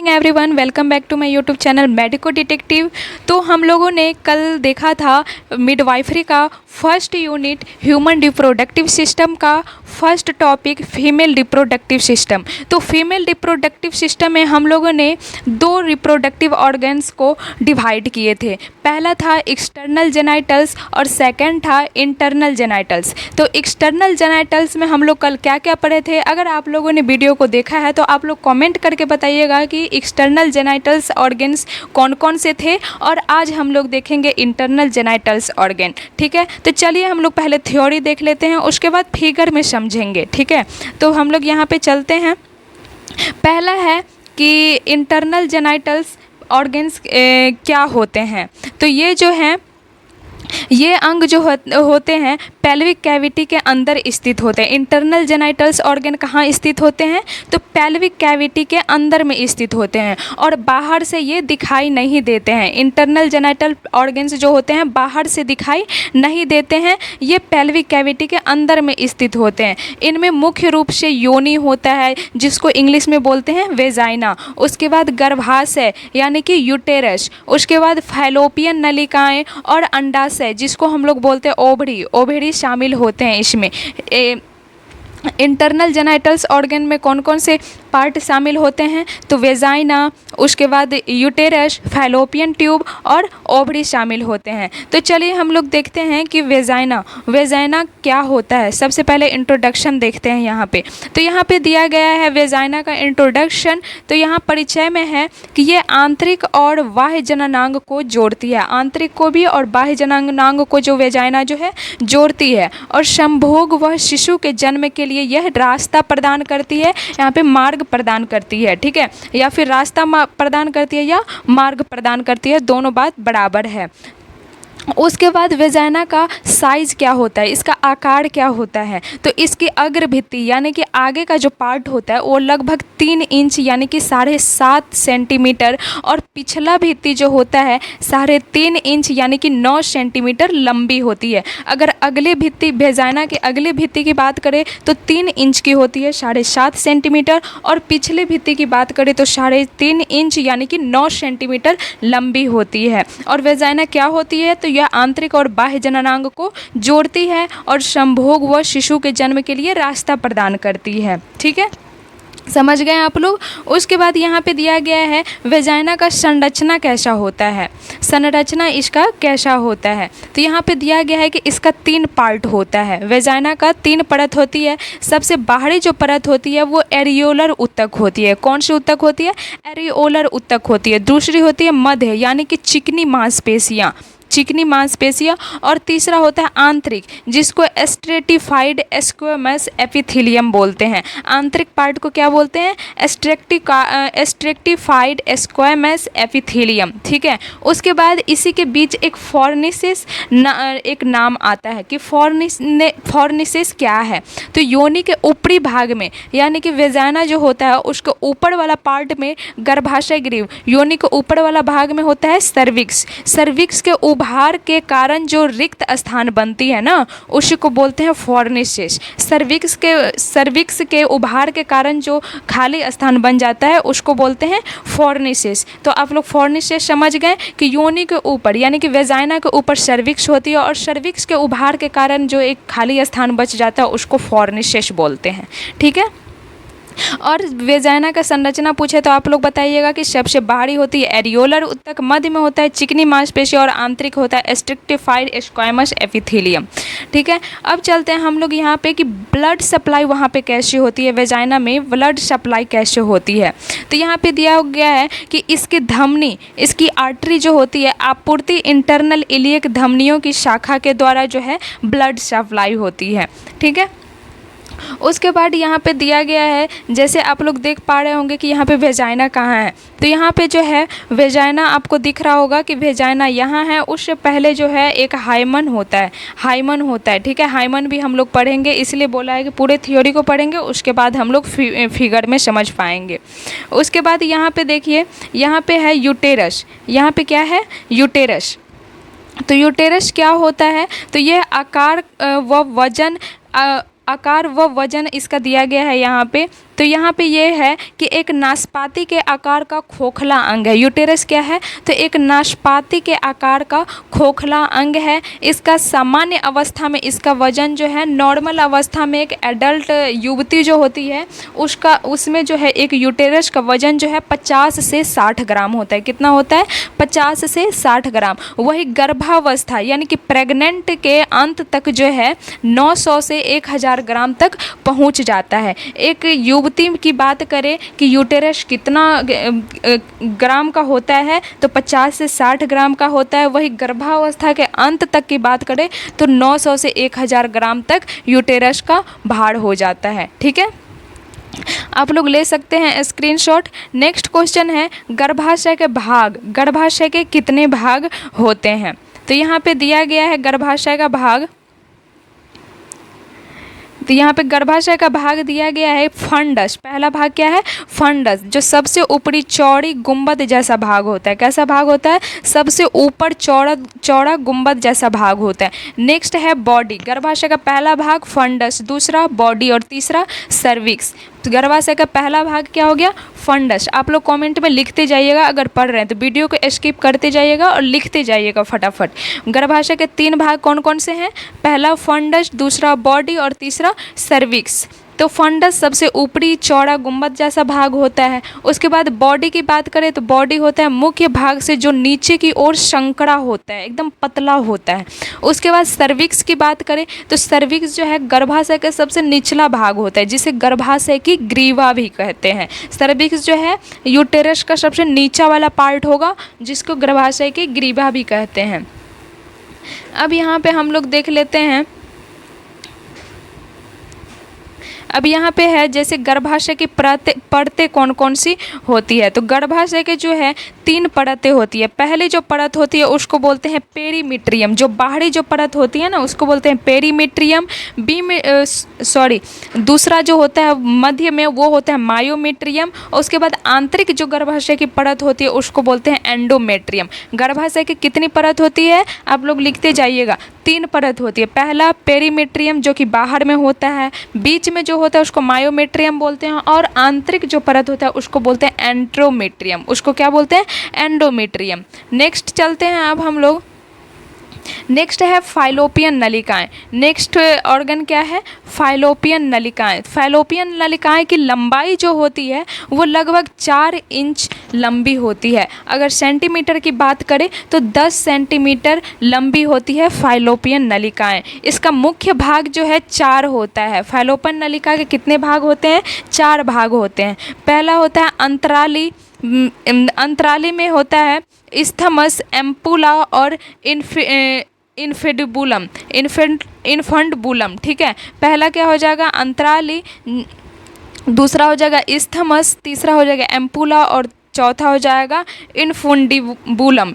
Morning everyone, welcome back to my YouTube channel medico detective. तो हम लोगों ने कल देखा था मिडवाइफरी का first unit human reproductive system का first topic female reproductive system. तो फीमेल रिप्रोडक्टिव सिस्टम में हम लोगों ने दो रिप्रोडक्टिव ऑर्गन्स को डिवाइड किए थे। पहला था एक्सटर्नल जेनाइटल्स और सेकंड था इंटरनल जेनाइटल्स। तो एक्सटर्नल जेनाइटल्स में हम लोग कल क्या क्या पढ़े थे? अगर आप लोगों ने वीडियो को देखा है तो आप लोग कमेंट करके बताइएगा कि एक्सटर्नल जेनाइटल्स ऑर्गन्स कौन कौन से थे, और आज हम लोग देखेंगे इंटरनल जेनाइटल्स ऑर्गन। ठीक है, तो चलिए हम लोग पहले थ्योरी देख लेते हैं, उसके बाद फिगर में समझेंगे। ठीक है, तो हम लोग यहाँ पे चलते हैं। पहला है कि इंटरनल जेनाइटल्स ऑर्गन्स क्या होते हैं। तो ये जो हैं ये अंग जो होते हैं पेल्विक कैविटी के अंदर स्थित होते हैं। इंटरनल जेनाइटल्स ऑर्गन कहाँ स्थित होते हैं? तो पेल्विक कैविटी के अंदर में स्थित होते हैं और बाहर से ये दिखाई नहीं देते हैं। इंटरनल जेनाइटल ऑर्गन्स जो होते हैं बाहर से दिखाई नहीं देते हैं, ये पेल्विक कैविटी के अंदर में स्थित होते हैं। इनमें मुख्य रूप से योनि होता है जिसको इंग्लिश में बोलते हैं वेजाइना, उसके बाद गर्भाशय यानी कि यूटेरस, उसके बाद फैलोपियन नलिकाएँ और अंडाशय जिसको हम लोग बोलते हैं ओवरी शामिल होते हैं इसमें। इंटरनल जेनाइटल्स ऑर्गन में कौन कौन से पार्ट शामिल होते हैं? तो वेजाइना, उसके बाद यूटेरस, फैलोपियन ट्यूब और ओवरी शामिल होते हैं। तो चलिए हम लोग देखते हैं कि वेजाइना क्या होता है। सबसे पहले इंट्रोडक्शन देखते हैं यहाँ पे। तो यहाँ पे दिया गया है वेजाइना का इंट्रोडक्शन। तो यहाँ परिचय में है कि ये आंतरिक और बाह्य जननांग को जोड़ती है। आंतरिक को भी और बाह्य जननांग को जो वेजाइना जो है जोड़ती है, और संभोग व शिशु के जन्म के लिए यह रास्ता प्रदान करती है, यहाँ पे मार्ग प्रदान करती है। ठीक है, या फिर रास्ता प्रदान करती है या मार्ग प्रदान करती है, दोनों बात बराबर है। उसके बाद वेजाइना का साइज़ क्या होता है, इसका आकार क्या होता है? तो इसकी अग्र भित्ति यानी कि आगे का जो पार्ट होता है वो लगभग 3 इंच यानी कि 7.5 सेंटीमीटर, और पिछला भित्ति जो होता है 3.5 इंच यानी कि 9 सेंटीमीटर लंबी होती है। अगर अगले भित्ति वेजाइना के अगले भित्ति की बात करें तो 3 इंच की होती है, 7.5 सेंटीमीटर, और पिछले भित्ति की बात करें तो 3.5 इंच यानी कि 9 सेंटीमीटर लंबी होती है। और वेजाइना क्या होती है? तो यह आंतरिक और बाह्य जननांग को जोड़ती है और संभोग व शिशु के जन्म के लिए रास्ता प्रदान करती है। ठीक है, समझ गए आप लोग। उसके बाद यहाँ पे दिया गया है वेजाइना का संरचना कैसा होता है, संरचना इसका कैसा होता है। तो यहाँ पे दिया गया है कि इसका 3 पार्ट होता है। वेजाइना का 3 परत होती है। सबसे बाहरी जो परत होती है वो एरियोलर उत्तक होती है। कौन सी उत्तक होती है? एरियोलर उत्तक होती है। दूसरी होती है मध्य यानी कि चिकनी मांसपेशियाँ, और तीसरा होता है आंतरिक जिसको स्ट्रेटिफाइड स्क्वैमस एपिथेलियम बोलते हैं। आंतरिक पार्ट को क्या बोलते हैं? Stratified squamous epithelium. ठीक है, उसके बाद इसी के बीच एक फॉर्निसिस एक नाम आता है कि फॉर्निसिस क्या है। तो योनि के ऊपरी भाग में यानी कि वेजाइना जो होता है उसके ऊपर वाला पार्ट में गर्भाशय ग्रीव, योनि के ऊपर वाला भाग में होता है सर्विक्स के उभार के कारण जो रिक्त स्थान बनती है ना उसी को बोलते हैं फॉर्निसिस। सर्विक्स के उभार के कारण जो खाली स्थान बन जाता है उसको बोलते हैं फॉर्निसिस। तो आप लोग फॉर्निसिस समझ गए कि योनि के ऊपर यानी कि वेजाइना के ऊपर सर्विक्स होती है, और सर्विक्स के उभार के कारण जो एक खाली स्थान बच जाता है उसको फॉर्निसिस बोलते हैं। ठीक है, और वेजाइना का संरचना पूछे तो आप लोग बताइएगा कि सबसे बाहरी होती है एरियोलर उत्तक, मध्य में होता है चिकनी मांसपेशी, और आंतरिक होता है स्ट्रिक्टिफाइड स्क्वैमस एपिथेलियम। ठीक है, अब चलते हैं हम लोग यहाँ पे कि ब्लड सप्लाई वहाँ पे कैसे होती है, वेजाइना में ब्लड सप्लाई कैसे होती है। तो यहाँ पे दिया गया है कि इसकी धमनी, इसकी आर्टरी जो होती है आपूर्ति इंटरनल इलियक धमनियों की शाखा के द्वारा जो है ब्लड सप्लाई होती है। ठीक है, उसके बाद यहाँ पे दिया गया है, जैसे आप लोग देख पा रहे होंगे कि यहाँ पे वेजाइना कहाँ है। तो यहाँ पे जो है वेजाइना आपको दिख रहा होगा कि वेजाइना यहाँ है। उससे पहले जो है एक हाइमन होता है। ठीक है, हाइमन भी हम लोग पढ़ेंगे, इसलिए बोला है कि पूरे थ्योरी को पढ़ेंगे उसके बाद हम लोग फिगर में समझ पाएंगे। उसके बाद यहाँ पे देखिए, यहाँ पे है यूटेरस। यहाँ पे क्या है? यूटेरस। तो यूटेरस क्या होता है? तो यह आकार व वजन इसका दिया गया है यहाँ पे तो यहाँ पे ये है कि एक नाशपाती के आकार का खोखला अंग है। यूटेरस क्या है? तो एक नाशपाती के आकार का खोखला अंग है। इसका सामान्य अवस्था में इसका वजन जो है, नॉर्मल अवस्था में एक एडल्ट युवती जो होती है उसमें जो है एक यूटेरस का वजन जो है 50 से 60 ग्राम होता है। कितना होता है? 50 से 60 ग्राम। वही गर्भावस्था यानी कि प्रेग्नेंट के अंत तक जो है 900 से 1000 ग्राम तक पहुंच जाता है। एक युवती की बात करें कि यूटेरस कितना ग्राम का होता है, तो 50 से 60 ग्राम का होता है। वही गर्भावस्था के अंत तक की बात करें तो 900 से 1000 ग्राम तक यूटेरस का भार हो जाता है। ठीक है, आप लोग ले सकते हैं स्क्रीनशॉट। नेक्स्ट क्वेश्चन है गर्भाशय के भाग। गर्भाशय के कितने भाग होते हैं? तो यहाँ पे दिया गया है गर्भाशय का भाग। तो यहाँ पे गर्भाशय का भाग दिया गया है फंडस। पहला भाग क्या है? फंडस, जो सबसे ऊपरी चौड़ी गुंबद जैसा भाग होता है। कैसा भाग होता है? सबसे ऊपर चौड़ा गुंबद जैसा भाग होता है। नेक्स्ट है बॉडी। गर्भाशय का पहला भाग फंडस, दूसरा बॉडी और तीसरा सर्विक्स। तो गर्भाशय का पहला भाग क्या हो गया? फंडस। आप लोग कमेंट में लिखते जाइएगा, अगर पढ़ रहे हैं तो वीडियो को स्किप करते जाइएगा और लिखते जाइएगा फटाफट। गर्भाशय के 3 भाग कौन कौन से हैं? पहला फंडस, दूसरा बॉडी और तीसरा सर्विक्स। तो फंडस सबसे ऊपरी चौड़ा गुंबद जैसा भाग होता है। उसके बाद बॉडी की बात करें तो बॉडी होता है मुख्य भाग से जो नीचे की ओर संकरा होता है, एकदम पतला होता है। उसके बाद सर्विक्स की बात करें तो सर्विक्स जो है गर्भाशय का सबसे निचला भाग होता है, जिसे गर्भाशय की ग्रीवा भी कहते हैं। सर्विक्स जो है यूटेरस का सबसे नीचा वाला पार्ट होगा, जिसको गर्भाशय की ग्रीवा भी कहते हैं। अब यहाँ पे हम लोग देख लेते हैं, अब यहाँ पे है जैसे गर्भाशय की परतें कौन कौन सी होती है। तो गर्भाशय के जो है 3 परतें होती है। पहले जो परत होती है उसको बोलते हैं पेरीमीट्रियम। जो बाहरी जो परत होती है ना उसको बोलते हैं पेरीमीट्रियम। दूसरा जो होता है मध्य में वो होता है मायोमीट्रियम। और उसके बाद आंतरिक जो गर्भाशय की परत होती है उसको बोलते हैं एंडोमेट्रियम। गर्भाशय की कितनी परत होती है? आप लोग लिखते जाइएगा। 3 परत होती है। पहला पेरीमीट्रियम जो कि बाहर में होता है, बीच में जो होता है उसको मायोमेट्रियम बोलते हैं, और आंतरिक जो परत होता है उसको बोलते हैं एंड्रोमेट्रियम। उसको क्या बोलते हैं? एंडोमेट्रियम। नेक्स्ट चलते हैं अब हम लोग। नेक्स्ट है फाइलोपियन नलिकाएं। नेक्स्ट ऑर्गन क्या है? फाइलोपियन नलिकाएं। फाइलोपियन नलिकाएं की लंबाई जो होती है वो लगभग 4 इंच लंबी होती है। अगर सेंटीमीटर की बात करें तो 10 सेंटीमीटर लंबी होती है फाइलोपियन नलिकाएं। इसका मुख्य भाग जो है 4 होता है। फाइलोपियन नलिका के कितने भाग होते हैं? 4 भाग होते हैं। पहला होता है अंतराली। अंतराली में होता है इस्थमस, एम्पुला और इन्फंडबुलम। ठीक है, पहला क्या हो जाएगा? अंतराली, दूसरा हो जाएगा इस्थमस, तीसरा हो जाएगा एम्पुला और चौथा हो जाएगा इन्फंडिबुलम।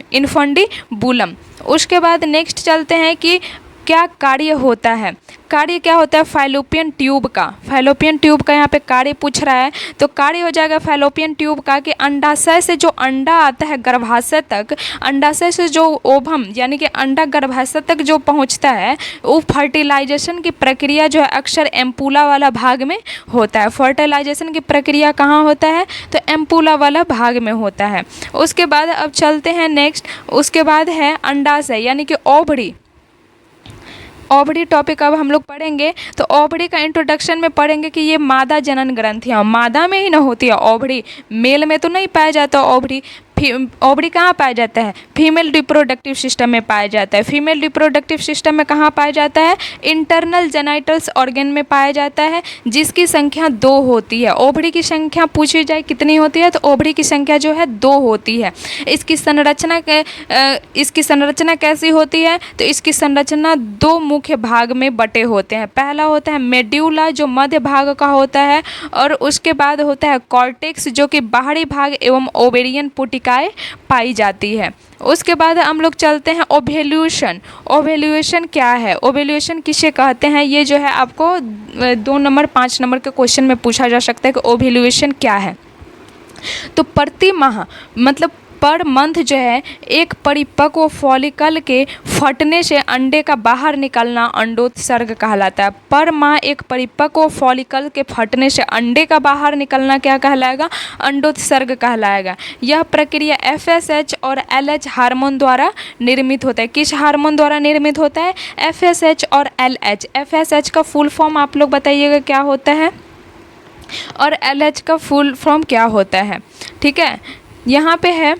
उसके बाद नेक्स्ट चलते हैं कि क्या कार्य होता है। कार्य क्या होता है फाइलोपियन ट्यूब का? फाइलोपियन ट्यूब का यहाँ पे कार्य पूछ रहा है, तो कार्य हो जाएगा फाइलोपियन ट्यूब का कि अंडाशय से जो अंडा आता है गर्भाशय तक, अंडाशय से जो ओवम यानी कि अंडा गर्भाशय तक जो पहुँचता है, वो फर्टिलाइजेशन की प्रक्रिया जो है अक्सर एम्पुला वाला भाग में होता है। फर्टिलाइजेशन की प्रक्रिया कहाँ होता है? तो एम्पुला वाला भाग में होता है। उसके बाद अब चलते हैं नेक्स्ट। उसके बाद है अंडाशय यानी कि ओवरी। ओवरी टॉपिक अब हम लोग पढ़ेंगे। तो ओवरी का इंट्रोडक्शन में पढ़ेंगे कि ये मादा जनन ग्रंथियाँ मादा में ही ना होती है ओवरी, मेल में तो नहीं पाया जाता ओवरी। ओवरी कहाँ पाया जाता है? फीमेल रिप्रोडक्टिव सिस्टम में पाया जाता है। फीमेल रिप्रोडक्टिव सिस्टम में कहाँ पाया जाता है? इंटरनल जेनाइटल्स ऑर्गन में पाया जाता है, जिसकी संख्या 2 होती है। ओवरी की संख्या पूछी जाए कितनी होती है, तो ओवरी की संख्या जो है 2 होती है। इसकी संरचना कैसी होती है? तो इसकी संरचना 2 मुख्य भाग में बटे होते हैं। पहला होता है मेड्यूला जो मध्य भाग का होता है, और उसके बाद होता है कॉर्टेक्स जो कि बाहरी भाग एवं ओवेरियन पुटिकाएं पाई जाती है। उसके बाद हम लोग चलते हैं ओव्यूलेशन। ओव्यूलेशन क्या है? ओव्यूलेशन किसे कहते हैं? ये जो है आपको 2 नंबर 5 नंबर के क्वेश्चन में पूछा जा सकता है कि ओव्यूलेशन क्या है। तो प्रति माह मतलब पर मंथ जो है एक परिपक्व फॉलिकल के फटने से अंडे का बाहर निकलना अंडोत्सर्ग कहलाता है। पर माह एक परिपक्व फॉलिकल के फटने से अंडे का बाहर निकलना क्या कहलाएगा? अंडोत्सर्ग कहलाएगा। यह प्रक्रिया FSH और LH हार्मोन द्वारा निर्मित होता है। किस हार्मोन द्वारा निर्मित होता है? FSH और LH। FSH का फुल फॉर्म आप लोग बताइएगा क्या होता है और LH का फुल फॉर्म क्या होता है। ठीक है, यहाँ पे है।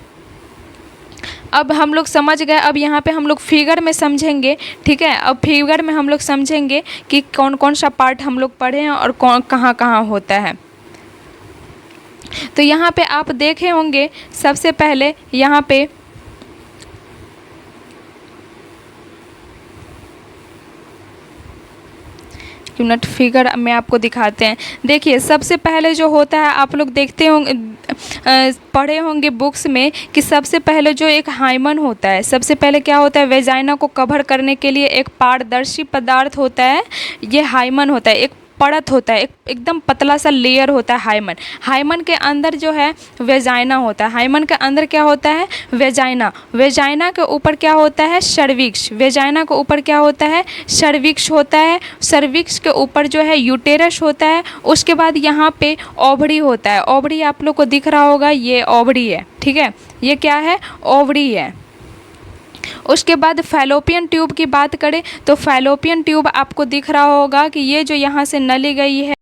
अब हम लोग समझ गए। अब यहाँ पे हम लोग फिगर में समझेंगे। ठीक है, अब फिगर में हम लोग समझेंगे कि कौन कौन सा पार्ट हम लोग पढ़े हैं और कौन कहाँ कहाँ होता है। तो यहाँ पे आप देखे होंगे सबसे पहले यहाँ पे यूनिट फिगर में आपको दिखाते हैं। देखिए सबसे पहले जो होता है आप लोग देखते होंगे पढ़े होंगे बुक्स में कि सबसे पहले जो एक हाइमन होता है, सबसे पहले क्या होता है? वेजाइना को कवर करने के लिए एक पारदर्शी पदार्थ होता है, ये हाइमन होता है। एक परत होता है, एकदम पतला सा लेयर होता है हाइमन। हाइमन के अंदर जो है वेजाइना होता है। हाइमन के अंदर क्या होता है? वेजाइना। वेजाइना के ऊपर क्या होता है? सर्विक्स। वेजाइना के ऊपर क्या होता है? सर्विक्स होता है। सर्विक्स के ऊपर जो है यूटेरस होता है। उसके बाद यहाँ पे ओवरी होता है। ओवरी आप लोग को दिख रहा होगा, ये ओवरी है। ठीक है, ये क्या है? ओवरी है। उसके बाद फैलोपियन ट्यूब की बात करें तो फैलोपियन ट्यूब आपको दिख रहा होगा कि ये जो यहाँ से नली गई है